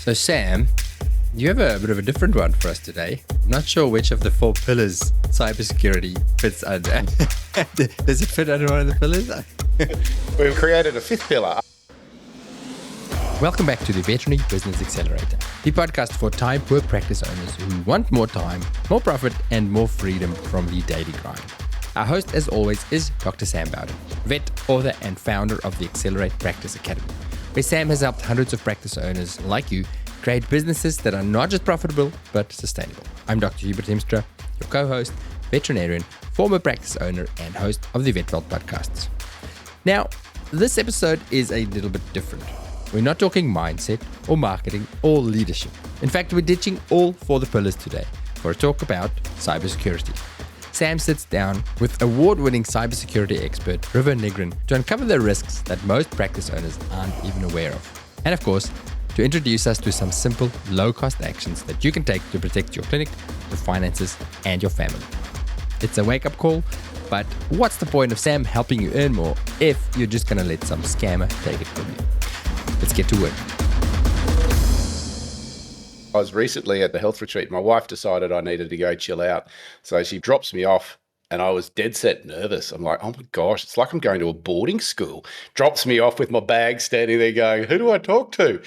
So Sam, you have a bit of a different one for us today. I'm not sure which of the 4 pillars cybersecurity fits under. Does it fit under one of the pillars? We've created a 5th pillar. Welcome back to the Veterinary Business Accelerator, the podcast for time-poor practice owners who want more time, more profit, and more freedom from the daily grind. Our host, as always, is Dr. Sam Bowden, vet, author, and founder of the Accelerate Practice Academy, where Sam has helped hundreds of practice owners like you create businesses that are not just profitable, but sustainable. I'm Dr. Hubert Hemstra, your co-host, veterinarian, former practice owner, and host of the VetWelt podcasts. Now, this episode is a little bit different. We're not talking mindset or marketing or leadership. In fact, we're ditching all 4 the pillars today for a talk about cybersecurity. Sam sits down with award-winning cybersecurity expert River Negrin to uncover the risks that most practice owners aren't even aware of. And of course, to introduce us to some simple, low-cost actions that you can take to protect your clinic, your finances, and your family. It's a wake-up call, but what's the point of Sam helping you earn more if you're just going to let some scammer take it from you? Let's get to work. I was recently at the health retreat. My wife decided I needed to go chill out. So she drops me off and I was dead set nervous. I'm like, oh my gosh, it's like I'm going to a boarding school. Drops me off with my bag standing there going, who do I talk to?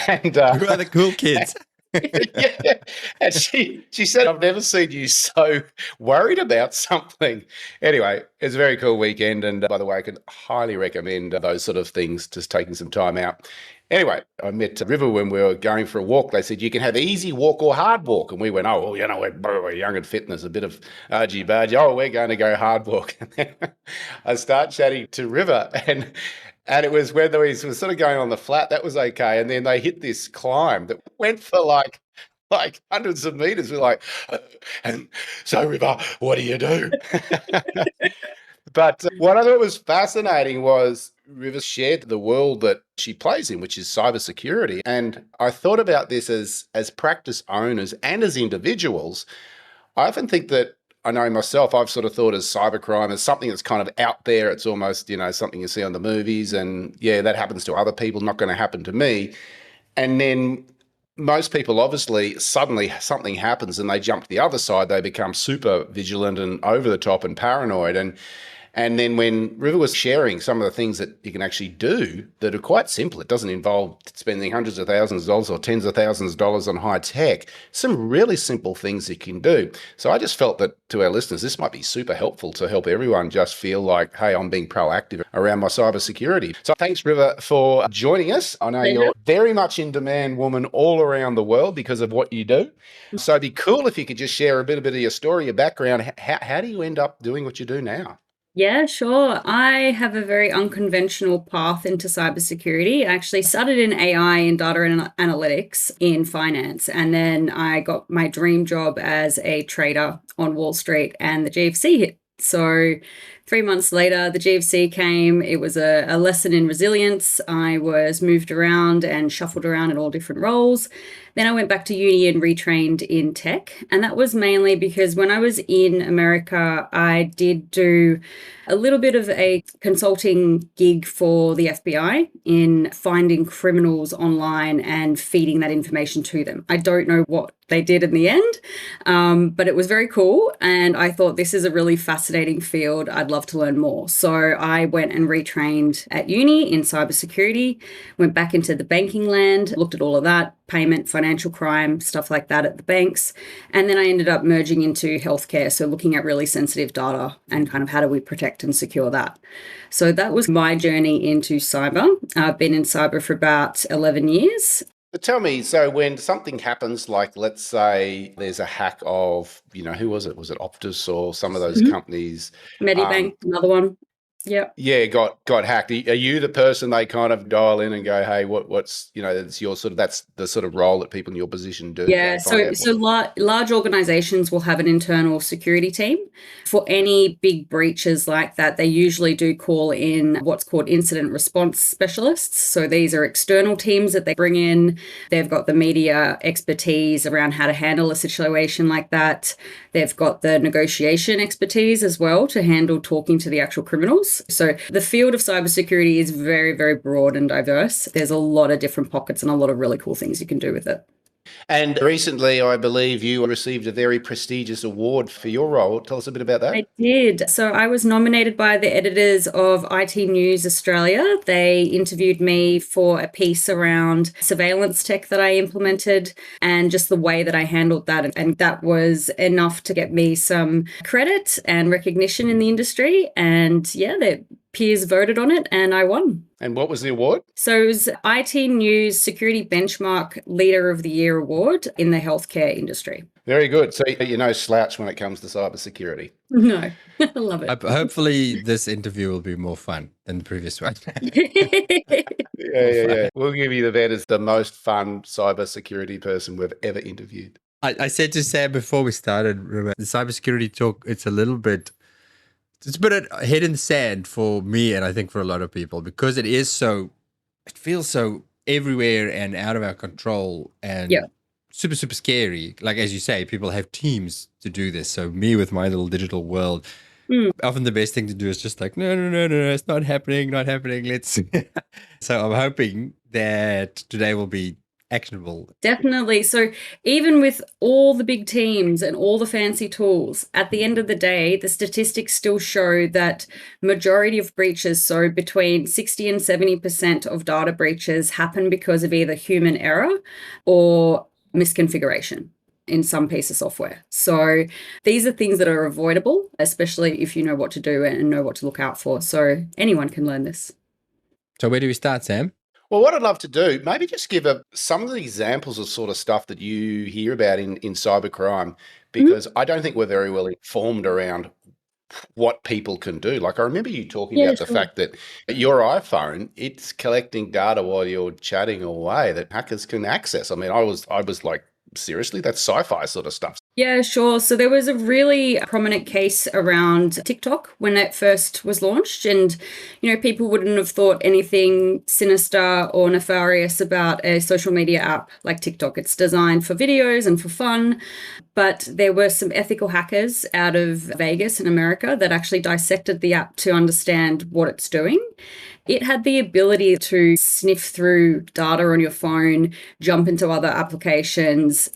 And who are the cool kids? Yeah. And she said, I've never seen you so worried about something. Anyway, it's a very cool weekend. And by the way, I can highly recommend those sort of things, just taking some time out. Anyway, I met River when we were going for a walk. They said, you can have easy walk or hard walk. And we went, oh, well, you know, we're young and fit and there's a bit of argy-bargy. Oh, we're going to go hard walk. And then I start chatting to River and it was when we were sort of going on the flat, that was okay. And then they hit this climb that went for like hundreds of meters. We're like, and so River, what do you do? But what I thought was fascinating was River shared the world that she plays in, which is cybersecurity. And I thought about this as practice owners and as individuals. I often think that I know myself, I've sort of thought as cybercrime as something that's kind of out there. It's almost, you know, something you see on the movies and yeah, that happens to other people, not going to happen to me. And then most people, obviously, suddenly something happens and they jump to the other side. They become super vigilant and over the top and paranoid. And then when River was sharing some of the things that you can actually do that are quite simple, it doesn't involve spending hundreds of thousands of dollars or tens of thousands of dollars on high tech, some really simple things you can do. So I just felt that to our listeners, this might be super helpful to help everyone just feel like, hey, I'm being proactive around my cybersecurity. So thanks, River, for joining us. I know you're very much in demand woman all around the world because of what you do. So it'd be cool if you could just share a bit of your story, your background. How do you end up doing what you do now? Yeah, sure. I have a very unconventional path into cybersecurity. I actually started in AI and data and analytics in finance. And then I got my dream job as a trader on Wall Street and the GFC hit. So 3 months later, the GFC came. It was a lesson in resilience. I was moved around and shuffled around in all different roles. Then I went back to uni and retrained in tech. And that was mainly because when I was in America, I did do a little bit of a consulting gig for the FBI in finding criminals online and feeding that information to them. I don't know what they did in the end, but it was very cool. And I thought this is a really fascinating field. I'd love to learn more. So I went and retrained at uni in cybersecurity, went back into the banking land, looked at all of that, payment, financial crime, stuff like that at the banks. And then I ended up merging into healthcare. So looking at really sensitive data and kind of how do we protect and secure that. So that was my journey into cyber. I've been in cyber for about 11 years. But tell me, so when something happens, like let's say there's a hack of, you know, who was it? Was it Optus or some of those companies? Medibank, another one. Yeah, got hacked. Are you the person they kind of dial in and go, hey, what's, you know, it's your sort of, that's the sort of role that people in your position do? Yeah, so large organizations will have an internal security team. For any big breaches like that, they usually do call in what's called incident response specialists. So these are external teams that they bring in. They've got the media expertise around how to handle a situation like that. They've got the negotiation expertise as well to handle talking to the actual criminals. tools. So the field of cybersecurity is very, very broad and diverse. There's a lot of different pockets and a lot of really cool things you can do with it. And recently, I believe you received a very prestigious award for your role. Tell us a bit about that. I did. So I was nominated by the editors of IT News Australia. They interviewed me for a piece around surveillance tech that I implemented and just the way that I handled that. And that was enough to get me some credit and recognition in the industry. And yeah, the peers voted on it and I won. And what was the award? So it was IT News Security Benchmark Leader of the Year Award in the healthcare industry. Very good. So you're no slouch when it comes to cybersecurity. No, I love it. Hopefully this interview will be more fun than the previous one. Yeah. We'll give you the vet as the most fun cybersecurity person we've ever interviewed. I said to Sam before we started, remember, the cybersecurity talk, it's a bit of head in the sand for me and I think for a lot of people because it feels so everywhere and out of our control and super, super scary. Like, as you say, people have teams to do this. So me with my little digital world, often the best thing to do is just like, no, it's not happening. Let's. So I'm hoping that today will be actionable. Definitely. So even with all the big teams and all the fancy tools, at the end of the day, the statistics still show that majority of breaches, so between 60 and 70% of data breaches happen because of either human error or misconfiguration in some piece of software. So these are things that are avoidable, especially if you know what to do and know what to look out for. So anyone can learn this. So where do we start, Sam? Well, what I'd love to do, maybe just give some of the examples of sort of stuff that you hear about in cybercrime, because I don't think we're very well informed around what people can do. Like I remember you talking about the fact that your iPhone, it's collecting data while you're chatting away that hackers can access. I mean, I was like, seriously, that's sci-fi sort of stuff. Yeah, sure. So there was a really prominent case around TikTok when it first was launched. And, people wouldn't have thought anything sinister or nefarious about a social media app like TikTok. It's designed for videos and for fun. But there were some ethical hackers out of Vegas in America that actually dissected the app to understand what it's doing. It had the ability to sniff through data on your phone, jump into other applications,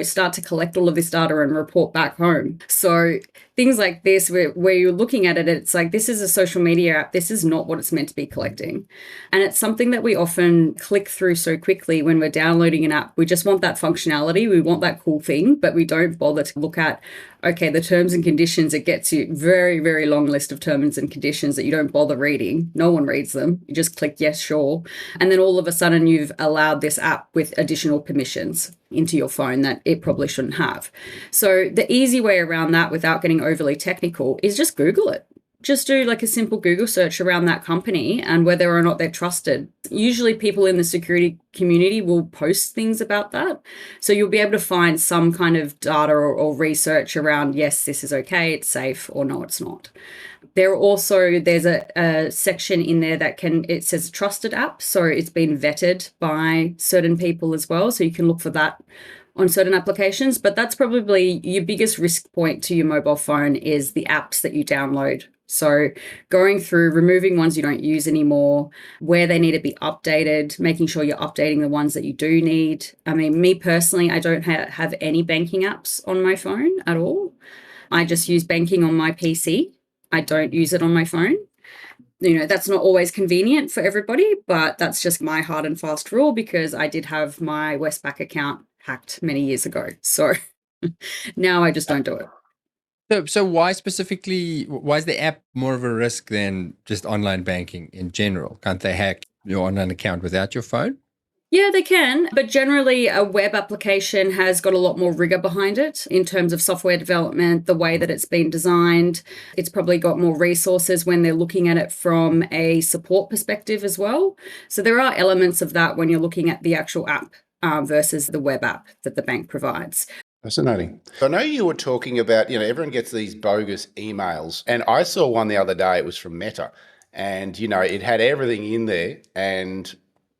start to collect all of this data and report back home. So things like this, where you're looking at it, it's like, this is a social media app. This is not what it's meant to be collecting. And it's something that we often click through so quickly when we're downloading an app. We just want that functionality. We want that cool thing, but we don't bother to look at, okay, the terms and conditions. It gets you very, very long list of terms and conditions that you don't bother reading. No one reads them. You just click yes, sure. And then all of a sudden you've allowed this app with additional permissions into your phone that it probably shouldn't have. So the easy way around that without getting overly technical is just Google it. Just do like a simple Google search around that company and whether or not they're trusted. Usually people in the security community will post things about that. So you'll be able to find some kind of data or research around, yes, this is okay, it's safe, or no, it's not. There's a section in there it says trusted app. So it's been vetted by certain people as well. So you can look for that on certain applications, but that's probably your biggest risk point to your mobile phone is the apps that you download. So going through, removing ones you don't use anymore, where they need to be updated, making sure you're updating the ones that you do need. I mean, me personally, I don't have any banking apps on my phone at all. I just use banking on my PC. I don't use it on my phone. That's not always convenient for everybody, but that's just my hard and fast rule because I did have my Westpac account hacked many years ago. So now I just don't do it. So why is the app more of a risk than just online banking in general? Can't they hack your online account without your phone? Yeah, they can. But generally, a web application has got a lot more rigor behind it in terms of software development, the way that it's been designed. It's probably got more resources when they're looking at it from a support perspective as well. So there are elements of that when you're looking at the actual app versus the web app that the bank provides. Fascinating. I know you were talking about, everyone gets these bogus emails. And I saw one the other day, it was from Meta. And, it had everything in there. And,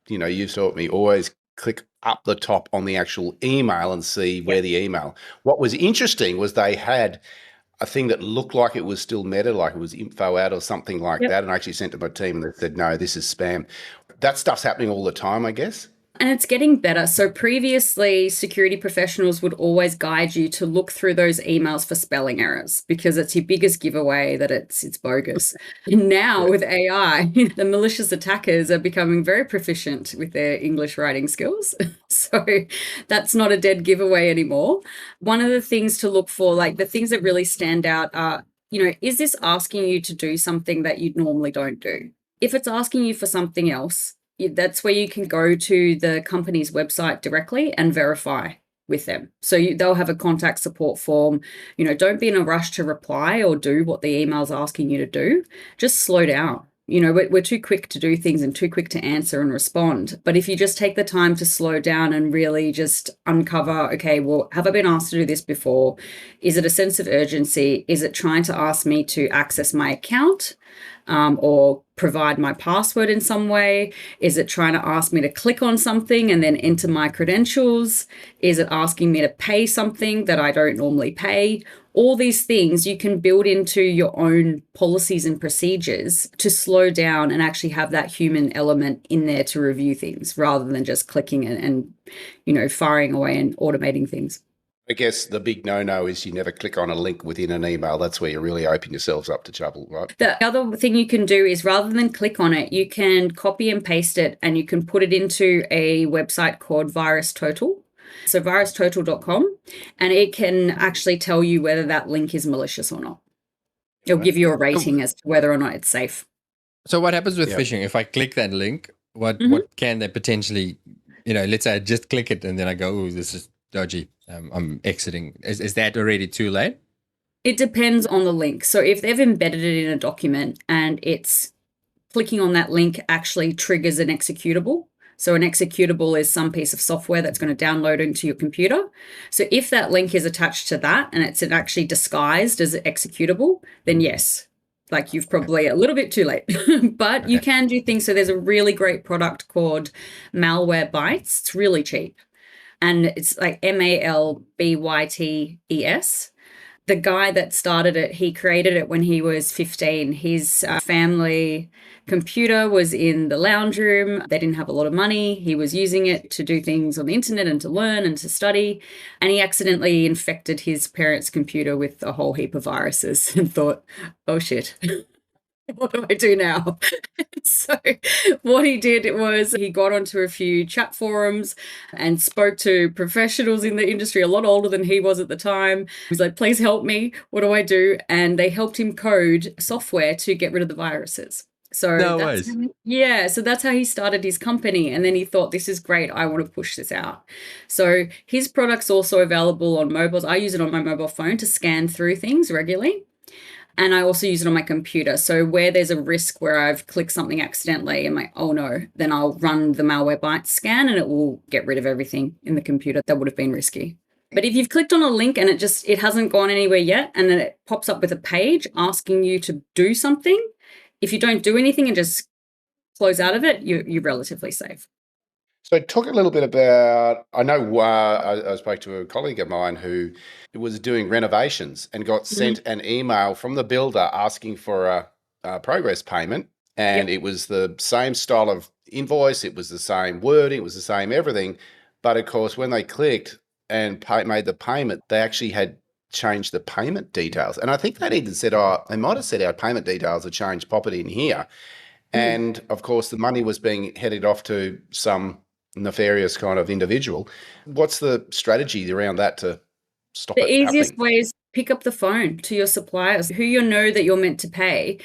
you've taught me always click up the top on the actual email and see where the email. What was interesting was they had a thing that looked like it was still Meta, like it was info out or something like Yep. that. And I actually sent to my team and they said, no, this is spam. That stuff's happening all the time, I guess. And it's getting better. So previously, security professionals would always guide you to look through those emails for spelling errors because it's your biggest giveaway that it's bogus. And now with AI, the malicious attackers are becoming very proficient with their English writing skills. So that's not a dead giveaway anymore. One of the things to look for, like the things that really stand out are, is this asking you to do something that you normally don't do? If it's asking you for something else, that's where you can go to the company's website directly and verify with them. So they'll have a contact support form. Don't be in a rush to reply or do what the email's asking you to do. Just slow down. We're too quick to do things and too quick to answer and respond. But if you just take the time to slow down and really just uncover, okay, well, have I been asked to do this before? Is it a sense of urgency? Is it trying to ask me to access my account? Or provide my password in some way? Is it trying to ask me to click on something and then enter my credentials? Is it asking me to pay something that I don't normally pay? All these things you can build into your own policies and procedures to slow down and actually have that human element in there to review things rather than just clicking and firing away and automating things. I guess the big no-no is you never click on a link within an email. That's where you really open yourselves up to trouble, right? The other thing you can do is rather than click on it, you can copy and paste it and you can put it into a website called VirusTotal. So virustotal.com, and it can actually tell you whether that link is malicious or not. It'll give you a rating as to whether or not it's safe. So what happens with phishing? If I click that link, what can they potentially, let's say I just click it and then I go, oh, this is dodgy. I'm exiting. Is that already too late? It depends on the link. So if they've embedded it in a document and it's clicking on that link actually triggers an executable. So an executable is some piece of software that's going to download into your computer. So if that link is attached to that and it's actually disguised as an executable, then yes, like you've probably a little bit too late. But you can do things. So there's a really great product called Malwarebytes. It's really cheap. And it's like Malbytes. The guy that started it, he created it when he was 15. His family computer was in the lounge room. They didn't have a lot of money. He was using it to do things on the internet and to learn and to study. And he accidentally infected his parents' computer with a whole heap of viruses and thought, oh shit. What do I do now? So what he did was he got onto a few chat forums and spoke to professionals in the industry, a lot older than he was at the time. He was like, please help me. What do I do? And they helped him code software to get rid of the viruses. So so that's how he started his company. And then he thought, this is great. I want to push this out. So his product's also available on mobiles. I use it on my mobile phone to scan through things regularly. And I also use it on my computer. So where there's a risk where I've clicked something accidentally and like, oh no, then I'll run the Malwarebytes scan and it will get rid of everything in the computer that would have been risky. But if you've clicked on a link and it hasn't gone anywhere yet, and then it pops up with a page asking you to do something, if you don't do anything and just close out of it, you're relatively safe. So talk a little bit about, I know I spoke to a colleague of mine who was doing renovations and got sent an email from the builder asking for a progress payment. And it was the same style of invoice. It was the same wording. It was the same everything. But of course, when they clicked and made the payment, they actually had changed the payment details. And I think they even said, they might have said our payment details have changed, pop it in here. And of course, the money was being headed off to some nefarious kind of individual. What's the strategy around that to stop it happening? The easiest way is pick up the phone to your suppliers who you know that you're meant to pay.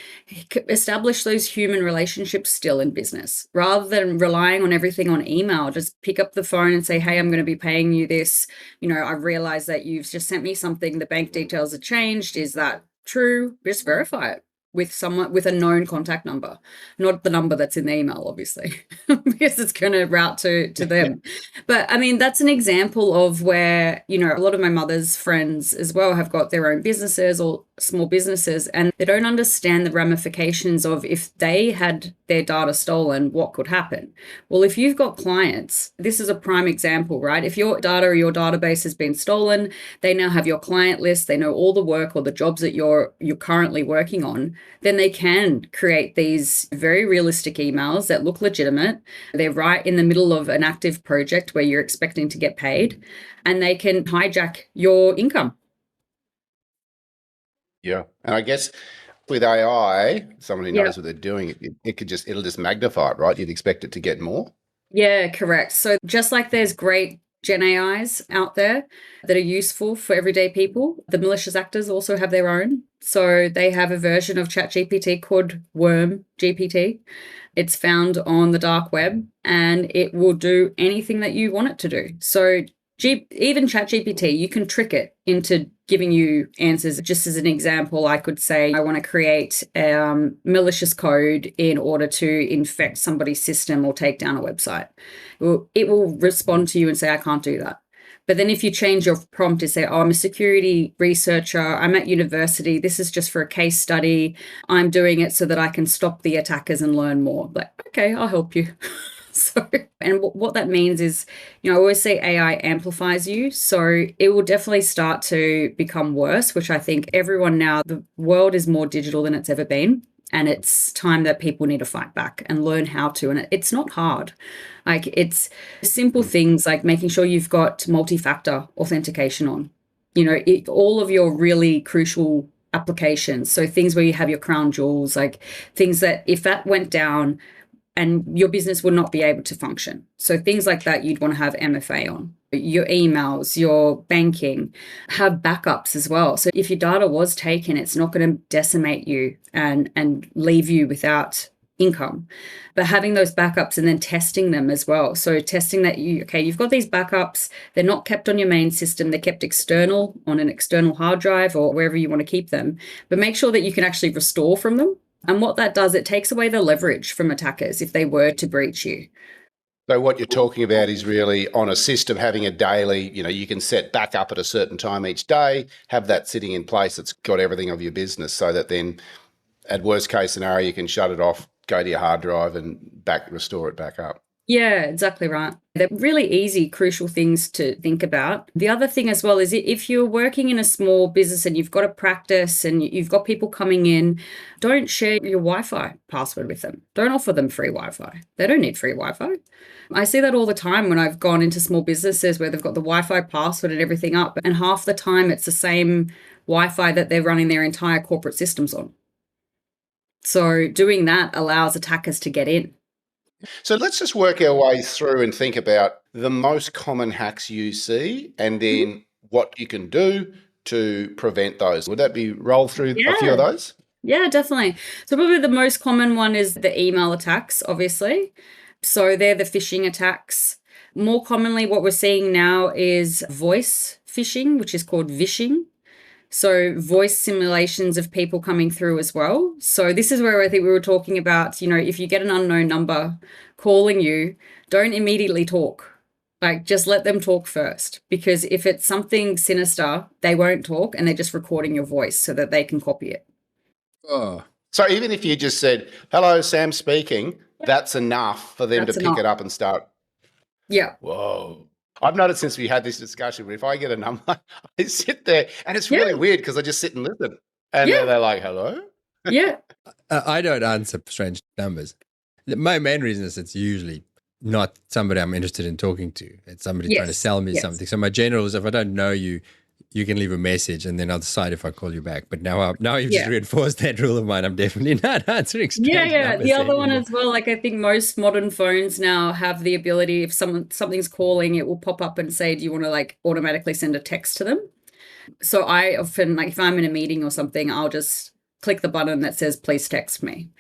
Establish those human relationships still in business rather than relying on everything on email. Just pick up the phone and say, hey, I'm going to be paying you this. I realize that you've just sent me something. The bank details are changed. Is that true? Just verify it with someone with a known contact number, not the number that's in the email, obviously, because it's going to route to them. But I mean, that's an example of where, a lot of my mother's friends as well have got their own businesses or small businesses and they don't understand the ramifications of if they had their data stolen, what could happen. Well, if you've got clients, this is a prime example, right? If your data or your database has been stolen, they now have your client list, they know all the work or the jobs that you're currently working on, then they can create these very realistic emails that look legitimate. They're right in the middle of an active project where you're expecting to get paid, and they can hijack your income. Yeah. And I guess with AI, someone who knows what they're doing, it'll just magnify it, right? You'd expect it to get more. Yeah, correct. So just like there's great Gen AIs out there that are useful for everyday people, the malicious actors also have their own. So they have a version of ChatGPT called Worm GPT. It's found on the dark web and it will do anything that you want it to do. So even ChatGPT, you can trick it into giving you answers. Just as an example, I could say, I want to create malicious code in order to infect somebody's system or take down a website. It will respond to you and say, I can't do that. But then if you change your prompt to say, oh, I'm a security researcher, I'm at university, this is just for a case study, I'm doing it so that I can stop the attackers and learn more. Like, okay, I'll help you. And what that means is, I always say AI amplifies you. So it will definitely start to become worse, which I think everyone now, the world is more digital than it's ever been. And it's time that people need to fight back and learn how to. And it's not hard. Like, it's simple things like making sure you've got multi-factor authentication on, all of your really crucial applications. So things where you have your crown jewels, like things that if that went down, and your business would not be able to function. So things like that, you'd want to have MFA on. Your emails, your banking, have backups as well. So if your data was taken, it's not going to decimate you and leave you without income. But having those backups and then testing them as well. So testing that you've got these backups, they're not kept on your main system, they're kept external on an external hard drive or wherever you want to keep them. But make sure that you can actually restore from them. And what that does, it takes away the leverage from attackers if they were to breach you. So what you're talking about is really on a system having a daily, you can set back up at a certain time each day, have that sitting in place that's got everything of your business so that then at worst case scenario, you can shut it off, go to your hard drive and restore it back up. Yeah, exactly right. They're really easy, crucial things to think about. The other thing as well is if you're working in a small business and you've got a practice and you've got people coming in, don't share your Wi-Fi password with them. Don't offer them free Wi-Fi. They don't need free Wi-Fi. I see that all the time when I've gone into small businesses where they've got the Wi-Fi password and everything up, and half the time it's the same Wi-Fi that they're running their entire corporate systems on. So doing that allows attackers to get in. So let's just work our way through and think about the most common hacks you see and then what you can do to prevent those. Would that be roll through a few of those? Yeah, definitely. So probably the most common one is the email attacks, obviously. So they're the phishing attacks. More commonly, what we're seeing now is voice phishing, which is called vishing. So voice simulations of people coming through as well. So this is where I think we were talking about, if you get an unknown number calling you, don't immediately talk. Like, just let them talk first. Because if it's something sinister, they won't talk and they're just recording your voice so that they can copy it. Oh. So even if you just said, hello, Sam speaking, that's enough for them to pick it up and start. Yeah. Whoa. I've noticed since we had this discussion, but if I get a number, I sit there and it's really weird because I just sit and listen. And then they're like, hello? Yeah. I don't answer strange numbers. My main reason is it's usually not somebody I'm interested in talking to. It's somebody trying to sell me something. So my general is if I don't know you, you can leave a message and then I'll decide if I call you back. But now you've just reinforced that rule of mine. I'm definitely not answering strange numbers The other anymore. one as well, like I think most modern phones now have the ability, if something's calling, it will pop up and say, do you want to like automatically send a text to them? So I often, like if I'm in a meeting or something, I'll just click the button that says, please text me.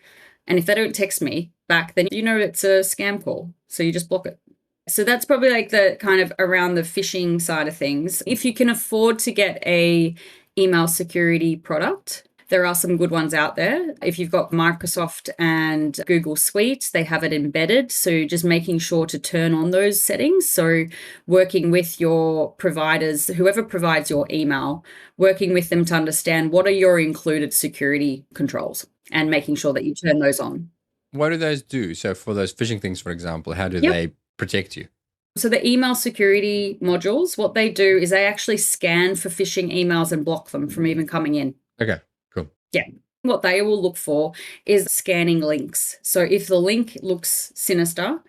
And if they don't text me back, then it's a scam call. So you just block it. So that's probably like the kind of around the phishing side of things. If you can afford to get a email security product, There are some good ones out there. If you've got Microsoft and Google Suite, they have it embedded. So just making sure to turn on those settings. So working with your providers, whoever provides your email, working with them to understand what are your included security controls and making sure that you turn those on. What do those do? So for those phishing things, for example, how do they protect you? So the email security modules, what they do is they actually scan for phishing emails and block them from even coming in. Okay, cool. Yeah. What they will look for is scanning links. So if the link looks sinister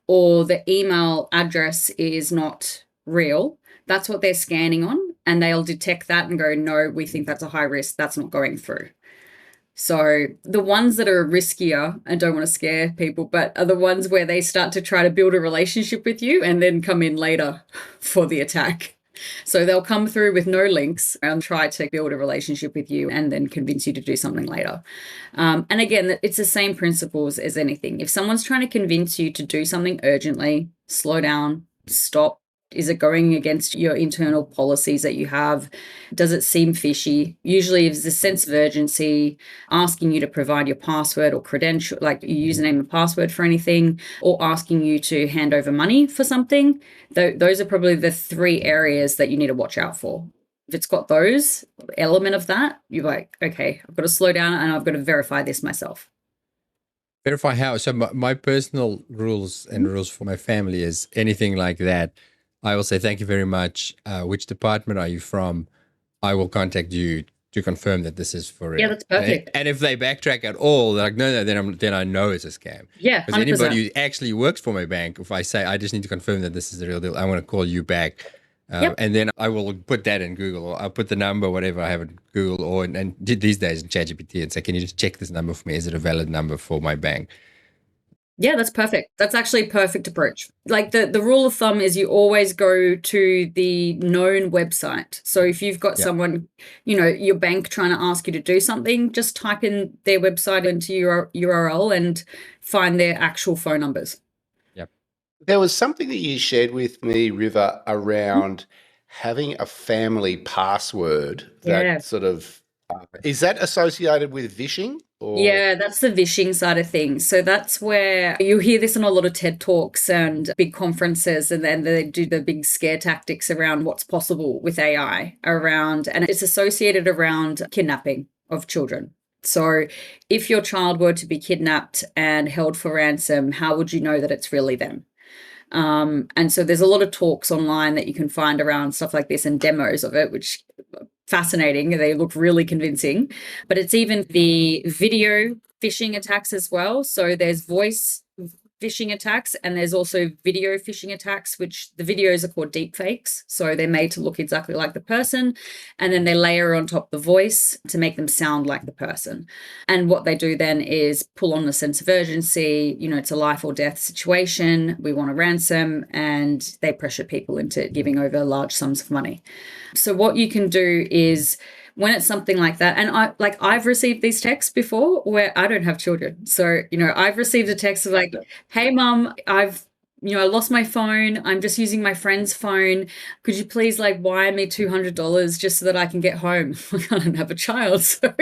or the email address is not real, that's what they're scanning on. And they'll detect that and go, no, we think that's a high risk. That's not going through. So the ones that are riskier, I don't want to scare people, but are the ones where they start to try to build a relationship with you and then come in later for the attack. So they'll come through with no links and try to build a relationship with you and then convince you to do something later. And again, it's the same principles as anything. If someone's trying to convince you to do something urgently, slow down, stop. Is it going against your internal policies that you have? Does it seem fishy? Usually it's a sense of urgency, asking you to provide your password or credential, like your username and password for anything, or asking you to hand over money for something. Those are probably the three areas that you need to watch out for. If it's got those element of that, you're like, okay, I've got to slow down and I've got to verify this myself. Verify how? So my personal rules and rules for my family is anything like that. I will say, thank you very much. Which department are you from? I will contact you to confirm that this is for real. Yeah, that's perfect. And if they backtrack at all, they're like, no, then I know it's a scam. Yeah, 100%. Because anybody who actually works for my bank, if I say, I just need to confirm that this is the real deal, I want to call you back. And then I will put that in Google, or I'll put the number, whatever I have in Google, or and these days in ChatGPT, and say, can you just check this number for me? Is it a valid number for my bank? Yeah, that's perfect. That's actually a perfect approach. Like the rule of thumb is you always go to the known website. So if you've got someone, your bank trying to ask you to do something, just type in their website into your URL and find their actual phone numbers. Yep. There was something that you shared with me, River, around having a family password that sort of, is that associated with vishing? Yeah, that's the vishing side of things. So that's where you hear this in a lot of TED Talks and big conferences, and then they do the big scare tactics around what's possible with AI and it's associated around kidnapping of children. So if your child were to be kidnapped and held for ransom, how would you know that it's really them? And so there's a lot of talks online that you can find around stuff like this and demos of it, which fascinating. They look really convincing, but it's even the video phishing attacks as well. So there's voice phishing attacks and there's also video phishing attacks, which the videos are called deepfakes. So they're made to look exactly like the person. And then they layer on top the voice to make them sound like the person. And what they do then is pull on a sense of urgency. It's a life or death situation. We want a ransom, and they pressure people into giving over large sums of money. So what you can do is, when it's something like that, and I've received these texts before where I don't have children. So, I've received a text of like, hey mum, I lost my phone. I'm just using my friend's phone. Could you please wire me $200 just so that I can get home? I don't have a child. So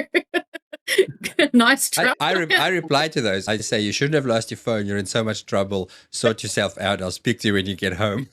nice try. I reply to those. I say, you shouldn't have lost your phone. You're in so much trouble. Sort yourself out. I'll speak to you when you get home.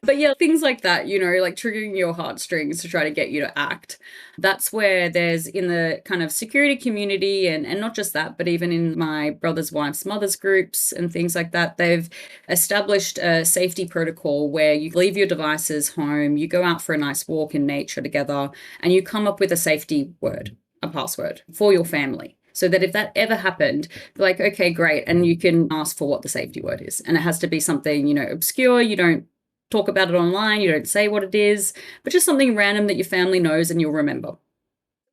But yeah, things like that, triggering your heartstrings to try to get you to act. That's where there's in the kind of security community and not just that, but even in my brother's wife's mother's groups and things like that, they've established a safety protocol where you leave your devices home, you go out for a nice walk in nature together, and you come up with a safety word, a password for your family. So that if that ever happened, like, okay, great. And you can ask for what the safety word is. And it has to be something, obscure. You don't talk about it online, you don't say what it is, but just something random that your family knows and you'll remember.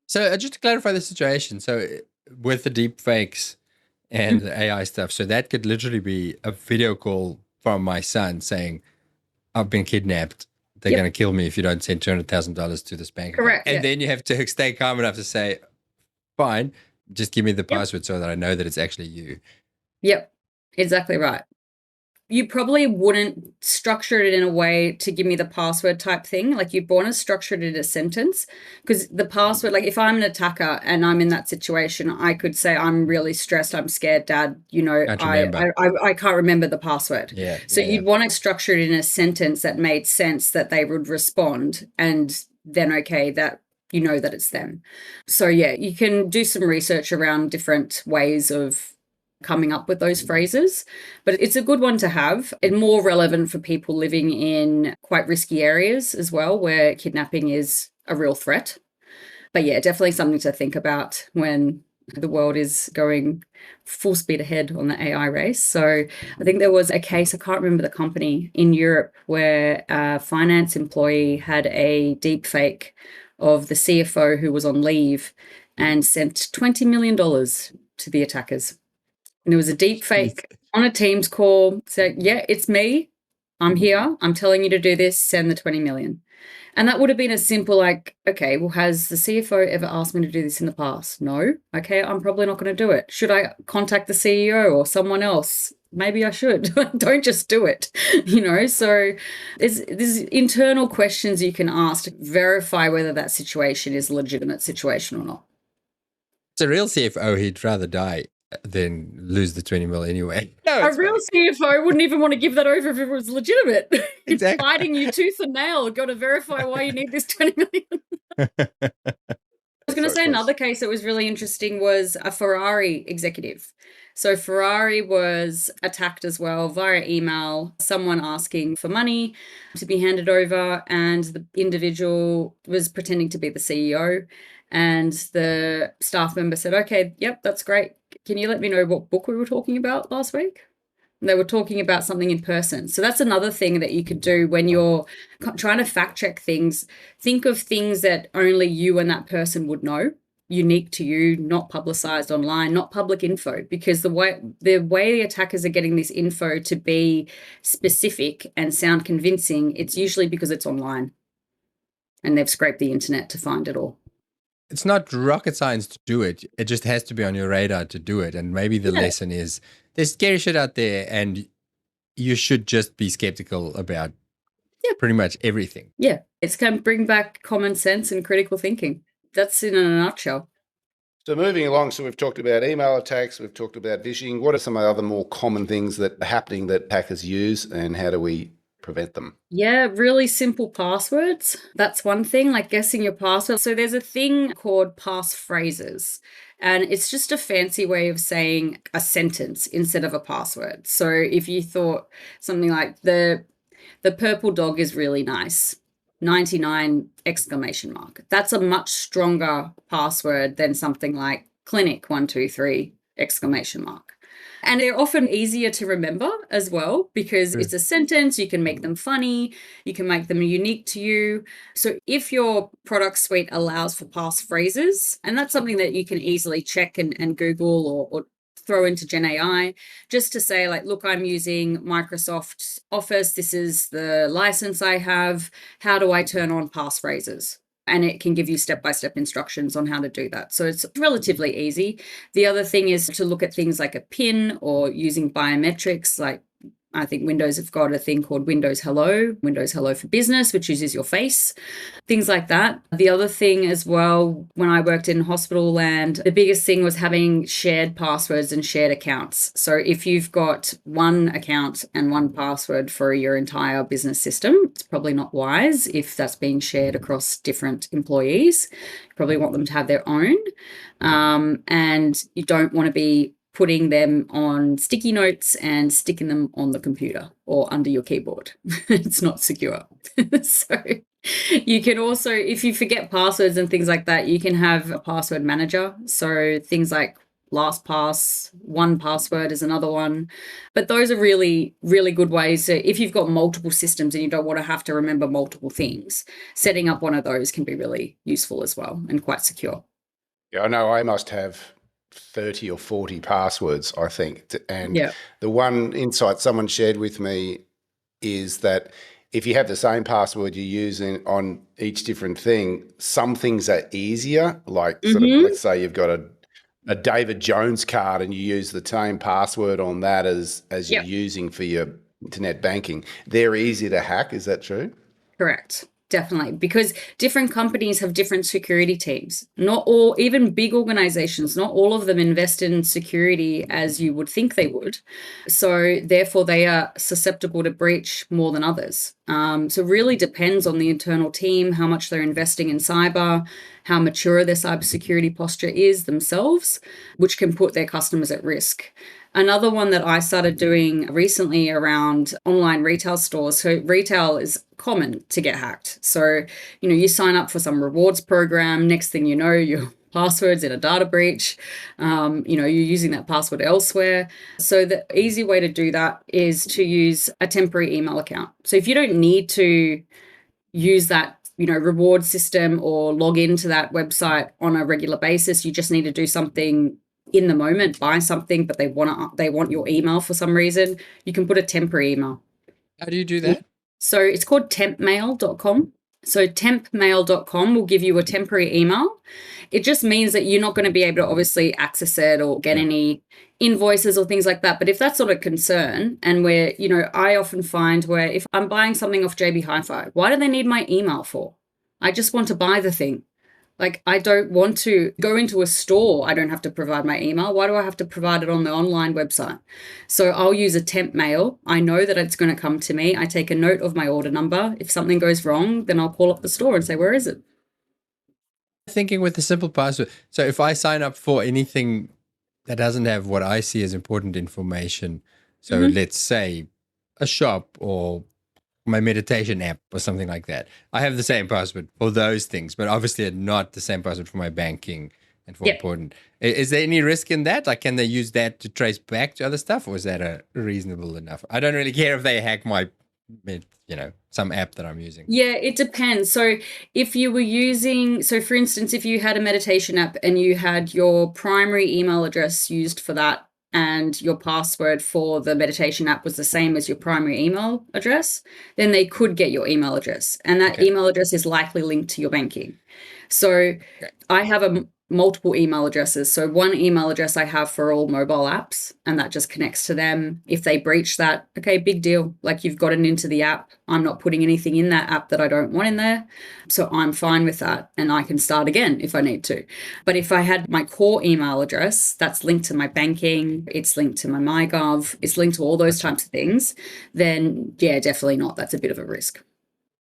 So just to clarify the situation, so with the deep fakes and the AI stuff, so that could literally be a video call from my son saying, I've been kidnapped. They're going to kill me if you don't send $200,000 to this bank. Correct. And then you have to stay calm enough to say, fine, just give me the password so that I know that it's actually you. Yep, exactly right. You probably wouldn't structure it in a way to give me the password type thing. Like you'd want to structure it in a sentence, because the password, like if I'm an attacker and I'm in that situation, I could say, I'm really stressed, I'm scared, Dad, I can't remember the password. Yeah. So you'd want to structure it in a sentence that made sense, that they would respond, and then okay, that you know that it's them. So yeah, you can do some research around different ways of coming up with those phrases, but it's a good one to have, and more relevant for people living in quite risky areas as well, where kidnapping is a real threat. But yeah, definitely something to think about when the world is going full speed ahead on the AI race. So I think there was a case, I can't remember the company, in Europe where a finance employee had a deep fake of the CFO who was on leave and sent $20 million to the attackers. And it was a deep fake on a Teams call. So yeah, it's me. I'm here. I'm telling you to do this. Send the 20 million. And that would have been a simple, like, okay, well, has the CFO ever asked me to do this in the past? No. Okay, I'm probably not going to do it. Should I contact the CEO or someone else? Maybe I should. Don't just do it, So there's internal questions you can ask to verify whether that situation is a legitimate situation or not. It's a real CFO, he'd rather die than lose the 20 mil anyway. No, a real CFO wouldn't even want to give that over if it was legitimate. It's Exactly. fighting you tooth and nail. Got to verify why you need this 20 million. I was going to say another case that was really interesting was a Ferrari executive. So Ferrari was attacked as well via email, someone asking for money to be handed over, and the individual was pretending to be the CEO. And the staff member said, okay, yep, that's great. Can you let me know what book we were talking about last week? And they were talking about something in person. So that's another thing that you could do when you're trying to fact check things. Think of things that only you and that person would know, unique to you, not publicized online, not public info, because the way the attackers are getting this info to be specific and sound convincing, it's usually because it's online and they've scraped the internet to find it all. It's not rocket science to do it. It just has to be on your radar to do it. And maybe the lesson is there's scary shit out there and you should just be skeptical about pretty much everything. Yeah, it's going to bring back common sense and critical thinking. That's in a nutshell. So moving along, so we've talked about email attacks, we've talked about phishing. What are some of the other more common things that are happening that hackers use, and how do we prevent them? Yeah, really simple passwords. That's one thing, like guessing your password. So there's a thing called passphrases, and it's just a fancy way of saying a sentence instead of a password. So if you thought something like the purple dog is really nice, 99 exclamation mark. That's a much stronger password than something like clinic 123 exclamation mark. And they're often easier to remember as well, because it's a sentence, you can make them funny, you can make them unique to you. So if your product suite allows for passphrases, and that's something that you can easily check and Google or throw into Gen AI, just to say like, look, I'm using Microsoft Office, this is the license I have, how do I turn on passphrases? And it can give you step-by-step instructions on how to do that. So it's relatively easy. The other thing is to look at things like a PIN or using biometrics. Like I think Windows have got a thing called Windows Hello for Business, which uses your face, things like that. The other thing as well, when I worked in hospital land, the biggest thing was having shared passwords and shared accounts. So if you've got one account and one password for your entire business system, it's probably not wise if that's being shared across different employees. You probably want them to have their own. And you don't want to be putting them on sticky notes and sticking them on the computer or under your keyboard. It's not secure. So you can also, if you forget passwords and things like that, you can have a password manager. So things like LastPass, 1Password is another one. But those are really, really good ways. So if you've got multiple systems and you don't want to have to remember multiple things, setting up one of those can be really useful as well and quite secure. Yeah, I know I must have 30 or 40 passwords, I think. And the one insight someone shared with me is that if you have the same password you're using on each different thing, some things are easier. Like sort of, let's say you've got a David Jones card and you use the same password on that as you're using for your internet banking, they're easy to hack. Is that true? Correct. Definitely, because different companies have different security teams. Not all, even big organizations, not all of them invest in security as you would think they would. So therefore, they are susceptible to breach more than others. So it really depends on the internal team, how much they're investing in cyber, how mature their cybersecurity posture is themselves, which can put their customers at risk. Another one that I started doing recently around online retail stores. So retail is common to get hacked. So, you sign up for some rewards program. Next thing you know, your password's in a data breach. You're using that password elsewhere. So the easy way to do that is to use a temporary email account. So if you don't need to use that reward system or log into that website on a regular basis, you just need to do something in the moment, buy something, but they want your email for some reason, you can put a temporary email. How do you do that? So it's called tempmail.com. So tempmail.com will give you a temporary email. It just means that you're not going to be able to obviously access it or get any invoices or things like that. But if that's not a concern, and where, I often find where if I'm buying something off JB Hi-Fi, why do they need my email for? I just want to buy the thing. Like, I don't want to go into a store. I don't have to provide my email. Why do I have to provide it on the online website? So I'll use a temp mail. I know that it's going to come to me. I take a note of my order number. If something goes wrong, then I'll call up the store and say, where is it? Thinking with a simple password. So if I sign up for anything that doesn't have what I see as important information, so let's say a shop or my meditation app or something like that, I have the same password for those things, but obviously not the same password for my banking and for important. Is there any risk in that? Like, can they use that to trace back to other stuff, or is that a reasonable enough? I don't really care if they hack my, some app that I'm using. Yeah, it depends. So if you were using, for instance, if you had a meditation app and you had your primary email address used for that, and your password for the meditation app was the same as your primary email address, then they could get your email address. And that email address is likely linked to your banking. So I have multiple email addresses. So one email address I have for all mobile apps, and that just connects to them. If they breach that, okay, big deal. Like, you've gotten into the app. I'm not putting anything in that app that I don't want in there. So I'm fine with that. And I can start again if I need to. But if I had my core email address that's linked to my banking, it's linked to my MyGov, it's linked to all those types of things, then yeah, definitely not. That's a bit of a risk.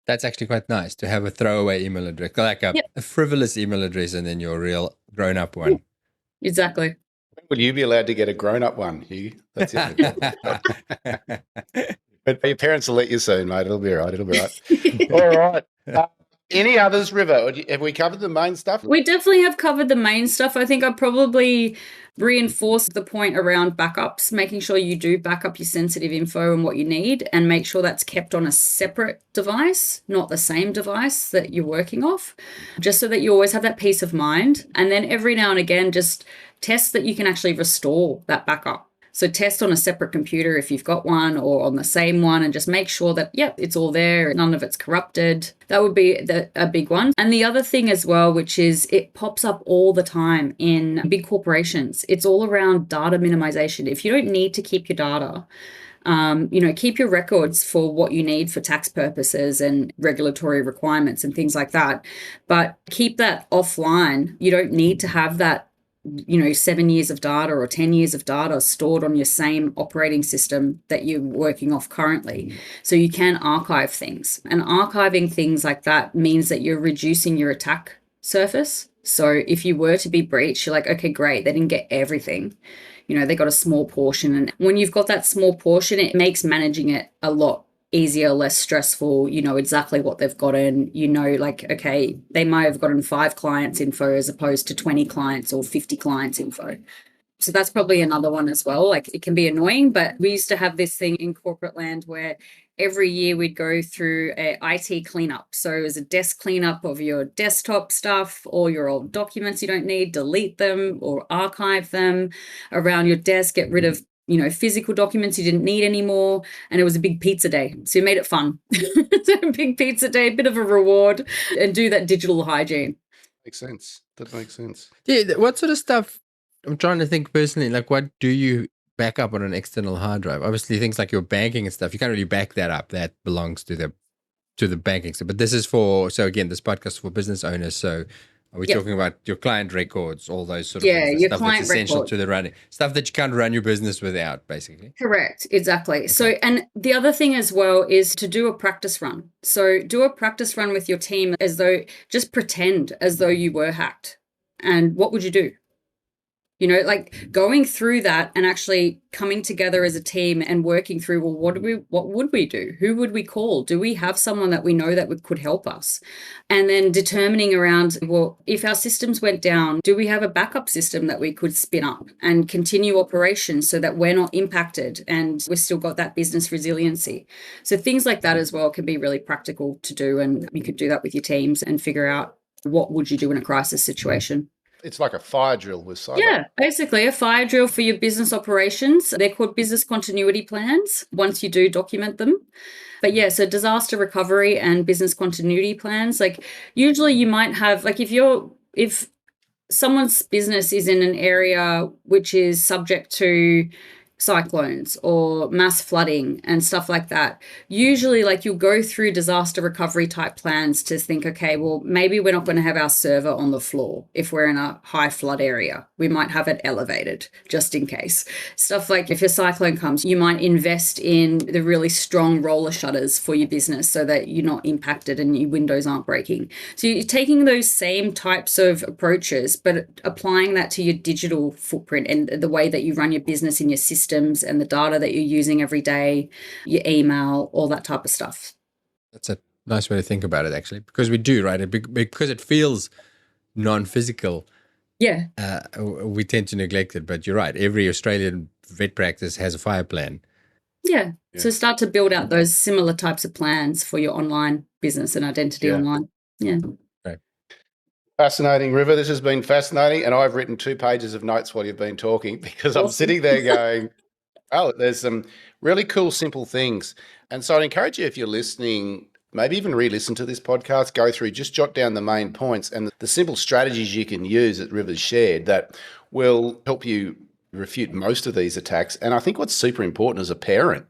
That's actually quite nice to have a throwaway email address, like a frivolous email address, and then your real grown-up one. Exactly. When will you be allowed to get a grown-up one, Hugh? That's it. But your parents will let you soon, mate. It'll be all right. All right. Any others, River? Have we covered the main stuff? We definitely have covered the main stuff. I think I probably reinforced the point around backups, making sure you do back up your sensitive info and what you need, and make sure that's kept on a separate device, not the same device that you're working off, just so that you always have that peace of mind. And then every now and again, just test that you can actually restore that backup. So test on a separate computer if you've got one, or on the same one, and just make sure that, it's all there, none of it's corrupted. That would be a big one. And the other thing as well, which is it pops up all the time in big corporations. It's all around data minimization. If you don't need to keep your data, keep your records for what you need for tax purposes and regulatory requirements and things like that. But keep that offline. You don't need to have that 7 years of data or 10 years of data stored on your same operating system that you're working off currently. So you can archive things, and archiving things like that means that you're reducing your attack surface. So if you were to be breached, you're like, okay, great, they didn't get everything. They got a small portion. And when you've got that small portion, it makes managing it a lot easier, less stressful. You know exactly what they've gotten. Okay, they might have gotten 5 clients info as opposed to 20 clients or 50 clients info. So that's probably another one as well. Like, it can be annoying, but we used to have this thing in corporate land where every year we'd go through a IT cleanup. So it was a desk cleanup of your desktop stuff, all your old documents you don't need, delete them or archive them around your desk, get rid of physical documents you didn't need anymore. And it was a big pizza day. So we made it fun. So a big pizza day, a bit of a reward, and do that digital hygiene. Makes sense. That makes sense. Yeah. What sort of stuff, I'm trying to think personally, like, what do you backup on an external hard drive. Obviously, things like your banking and stuff, you can't really back that up. That belongs to the banking stuff. But this is so again, this podcast is for business owners. So are we talking about your client records, all those sort of things, the your stuff client that's essential record. to the running, stuff that you can't run your business without, basically? Correct, exactly. So, and the other thing as well is to do a practice run. So do a practice run with your team just pretend as though you were hacked. And what would you do? Like going through that and actually coming together as a team and working through, well, what would we do? Who would we call? Do we have someone that we know that could help us? And then determining around, well, if our systems went down, do we have a backup system that we could spin up and continue operations so that we're not impacted and we've still got that business resiliency? So things like that as well can be really practical to do. And you could do that with your teams and figure out what would you do in a crisis situation. It's like a fire drill with cyber. Yeah, basically a fire drill for your business operations. They're called business continuity plans once you do document them. But yeah, so disaster recovery and business continuity plans, like usually you might have, like if someone's business is in an area which is subject to cyclones or mass flooding and stuff like that, usually like you'll go through disaster recovery type plans to think, okay, well, maybe we're not going to have our server on the floor if we're in a high flood area. We might have it elevated just in case. Stuff like if a cyclone comes, you might invest in the really strong roller shutters for your business so that you're not impacted and your windows aren't breaking. So you're taking those same types of approaches, but applying that to your digital footprint and the way that you run your business in your systems and the data that you're using every day, your email, all that type of stuff. That's a nice way to think about it, actually, because we do, right? Because it feels non-physical. Yeah. We tend to neglect it, but you're right. Every Australian vet practice has a fire plan. Yeah. So start to build out those similar types of plans for your online business and identity online. Yeah. Right. Fascinating, River. This has been fascinating. And I've written 2 pages of notes while you've been talking because I'm sitting there going, oh, there's some really cool, simple things. And so I'd encourage you, if you're listening, maybe even re-listen to this podcast, go through, just jot down the main points and the simple strategies you can use that River's shared that will help you refute most of these attacks. And I think what's super important as a parent,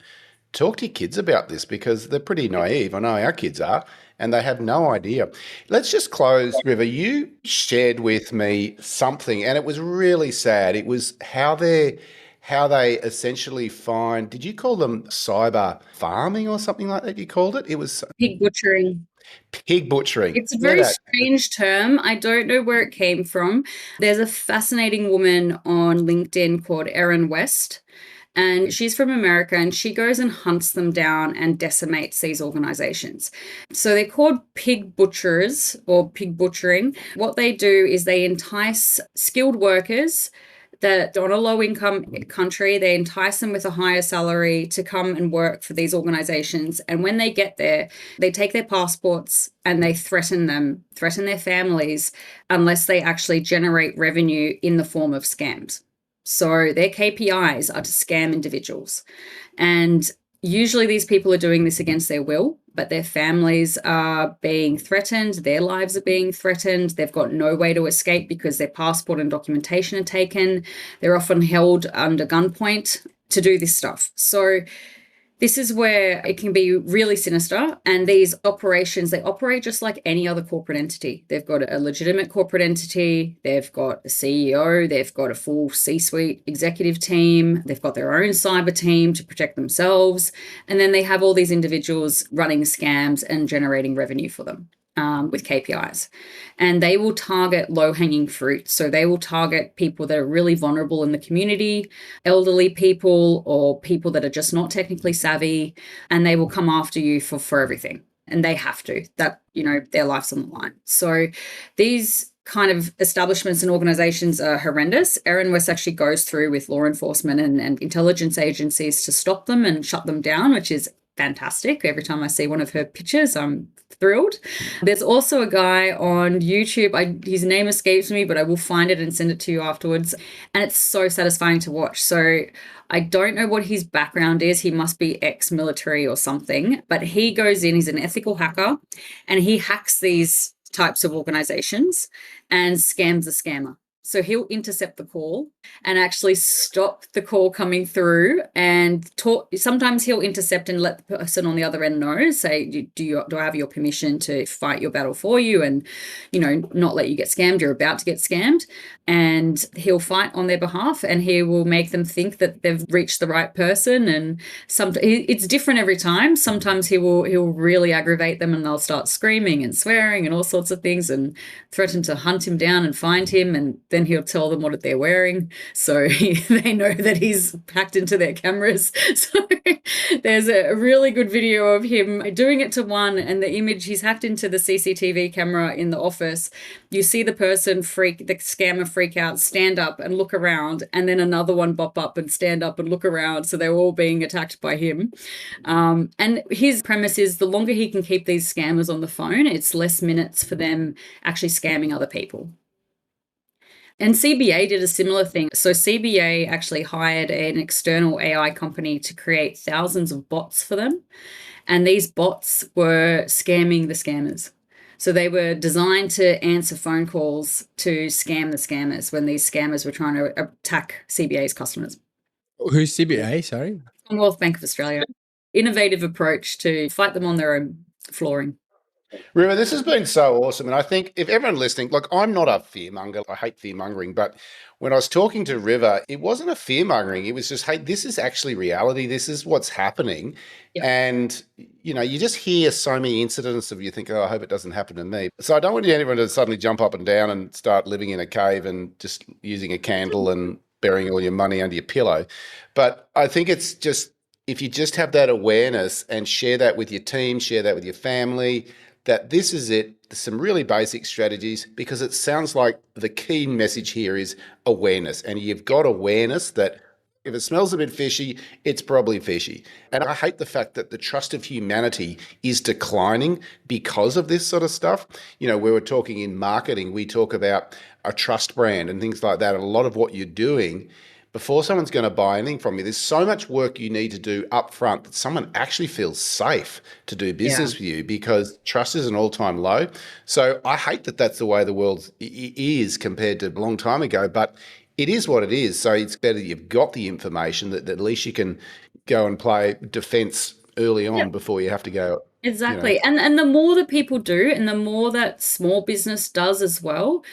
talk to your kids about this because they're pretty naive. I know our kids are, and they have no idea. Let's just close, River. You shared with me something, and it was really sad. It was how they essentially find, did you call them cyber farming or something like that you called it? It was pig butchering. Pig butchering. It's a very strange term. I don't know where it came from. There's a fascinating woman on LinkedIn called Erin West, and she's from America, and she goes and hunts them down and decimates these organizations. So they're called pig butchers or pig butchering. What they do is they entice skilled workers that on a low income country, they entice them with a higher salary to come and work for these organizations. And when they get there, they take their passports and they threaten their families, unless they actually generate revenue in the form of scams. So their KPIs are to scam individuals. And usually these people are doing this against their will, but their families are being threatened. Their lives are being threatened. They've got no way to escape because their passport and documentation are taken. They're often held under gunpoint to do this stuff. So this is where it can be really sinister. And these operations, they operate just like any other corporate entity. They've got a legitimate corporate entity. They've got a CEO. They've got a full C-suite executive team. They've got their own cyber team to protect themselves. And then they have all these individuals running scams and generating revenue for them. With KPIs, and they will target low-hanging fruit. So they will target people that are really vulnerable in the community, elderly people or people that are just not technically savvy, and they will come after you for everything. And they have to, that, their life's on the line. So these kind of establishments and organizations are horrendous. Erin West actually goes through with law enforcement and intelligence agencies to stop them and shut them down, which is fantastic. Every time I see one of her pictures, I'm thrilled. There's also a guy on YouTube. His name escapes me, but I will find it and send it to you afterwards. And it's so satisfying to watch. So I don't know what his background is. He must be ex-military or something, but he goes in, he's an ethical hacker, and he hacks these types of organizations and scams the scammer. So he'll intercept the call and actually stop the call coming through and talk. Sometimes he'll intercept and let the person on the other end know, say, do I have your permission to fight your battle for you and, not let you get scammed. You're about to get scammed. And he'll fight on their behalf, and he will make them think that they've reached the right person. And it's different every time. Sometimes he'll really aggravate them, and they'll start screaming and swearing and all sorts of things and threaten to hunt him down and find him. And then he'll tell them what they're wearing, so they know that he's hacked into their cameras. So there's a really good video of him doing it to one, and the image, he's hacked into the CCTV camera in the office. You see the person the scammer freak out, stand up and look around, and then another one bop up and stand up and look around. So they're all being attacked by him. And his premise is the longer he can keep these scammers on the phone, it's less minutes for them actually scamming other people. And CBA did a similar thing. So CBA actually hired an external AI company to create thousands of bots for them. And these bots were scamming the scammers. So they were designed to answer phone calls to scam the scammers when these scammers were trying to attack CBA's customers. Who's CBA? Sorry? Commonwealth Bank of Australia. Innovative approach to fight them on their own flooring. River, this has been so awesome. And I think if everyone listening, look, I'm not a fearmonger. I hate fearmongering. But when I was talking to River, it wasn't a fearmongering. It was just, hey, this is actually reality. This is what's happening. Yep. And, you just hear so many incidents of you think, oh, I hope it doesn't happen to me. So I don't want anyone to suddenly jump up and down and start living in a cave and just using a candle and burying all your money under your pillow. But I think it's just, if you just have that awareness and share that with your team, share that with your family, that this is it, some really basic strategies, because it sounds like the key message here is awareness. And you've got awareness that if it smells a bit fishy, it's probably fishy. And I hate the fact that the trust of humanity is declining because of this sort of stuff. We were talking in marketing, we talk about a trust brand and things like that. And a lot of what you're doing before someone's going to buy anything from you, there's so much work you need to do up front that someone actually feels safe to do business with you, because trust is an all-time low. So I hate that that's the way the world is compared to a long time ago, but it is what it is. So it's better that you've got the information that at least you can go and play defense early on before you have to go. Exactly. And the more that people do, and the more that small business does as well,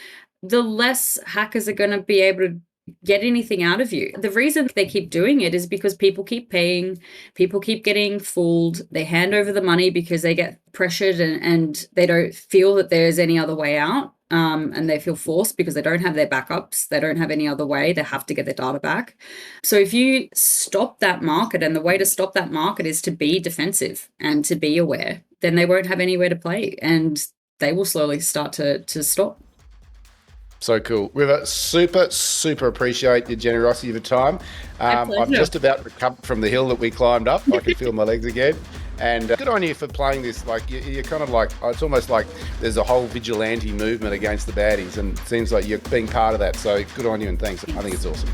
the less hackers are going to be able to get anything out of you. The reason they keep doing it is because people keep paying, people keep getting fooled, they hand over the money because they get pressured and they don't feel that there's any other way out. And they feel forced because they don't have their backups. They don't have any other way. They have to get their data back. So if you stop that market, and the way to stop that market is to be defensive and to be aware, then they won't have anywhere to play, and they will slowly start to stop. So cool. River, super appreciate your generosity of your time. I'm just about to come from the hill that we climbed up. I can feel my legs again. And good on you for playing this. Like, you're kind of like, it's almost like there's a whole vigilante movement against the baddies, and it seems like you're being part of that. So good on you, and thanks. I think it's awesome.